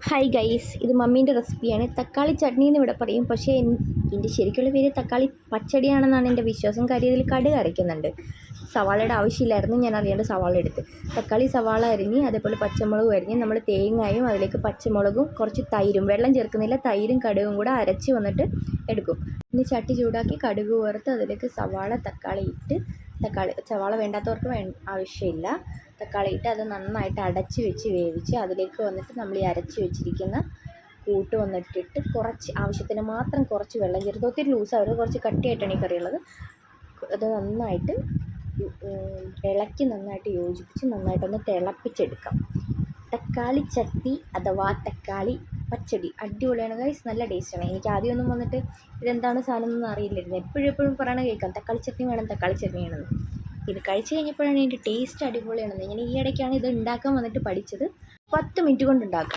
Hi guys, ഇത് മമ്മീൻ്റെ റെസിപ്പിയാണ്. തക്കാളി ചട്നി എന്ന് ഇവിടെ പറയും, പക്ഷേ ഇതിൻ്റെ ശരിക്കുള്ള പേര് തക്കാളി പച്ചടിയാണെന്നാണ് എൻ്റെ വിശ്വാസം. കാര്യം ഇതിൽ കടുക് അരയ്ക്കുന്നുണ്ട്. സവാളയുടെ ആവശ്യമില്ലായിരുന്നു, ഞാൻ അറിയാണ്ട് സവാള എടുത്ത്. തക്കാളി സവാള അരിഞ്ഞ്, അതേപോലെ പച്ചമുളകും അരിഞ്ഞ്, നമ്മൾ തേങ്ങയും അതിലേക്ക് പച്ചമുളകും കുറച്ച് തൈരും, വെള്ളം ചേർക്കുന്നില്ല, തൈരും കടുകും കൂടെ അരച്ച് വന്നിട്ട് എടുക്കും. പിന്നെ ചട്ടി ചൂടാക്കി കടുക് വറുത്ത് അതിലേക്ക് സവാള തക്കാളി ഇട്ട്, സവാള വേണ്ടാത്തവർക്ക് ആവശ്യമില്ല. തക്കാളി ഇട്ട് അത് നന്നായിട്ട് അടച്ച് വെച്ച് വേവിച്ച് അതിലേക്ക് വന്നിട്ട് നമ്മൾ ഈ അരച്ച് വെച്ചിരിക്കുന്ന കൂട്ട് വന്നിട്ടിട്ട് കുറച്ച് ആവശ്യത്തിന് മാത്രം കുറച്ച് വെള്ളം ചേർത്ത്, ഒത്തിരി ലൂസാവരുത്, കുറച്ച് കട്ടിയായിട്ടാണ് ഈ കറിയുള്ളത്. അത് നന്നായിട്ട് ഇളക്കി നന്നായിട്ട് യോജിപ്പിച്ച് നന്നായിട്ടൊന്ന് തിളപ്പിച്ചെടുക്കാം. തക്കാളി ചട്നി അഥവാ തക്കാളി പച്ചടി അടിപൊളിയാണ് ഗൈസ്, നല്ല ടേസ്റ്റാണ്. എനിക്ക് ആദ്യമൊന്നും വന്നിട്ട് ഇതെന്താണ് സാധനം എന്നൊന്നും അറിയില്ലായിരുന്നു. എപ്പോഴും പറയണ കേൾക്കാം തക്കാളി ചട്നി വേണം, തക്കാളി ചട്നി വേണമെന്ന്. ഇത് കഴിച്ച് കഴിഞ്ഞപ്പോഴാണ് ഇതിൻ്റെ ടേസ്റ്റ് അടിപൊളിയാണെന്ന്. ഞാൻ ഈ ഇടയ്ക്കാണ് ഇത് ഉണ്ടാക്കാൻ വന്നിട്ട് പഠിച്ചത്. 10 മിനിറ്റ് കൊണ്ട് ഉണ്ടാക്കും.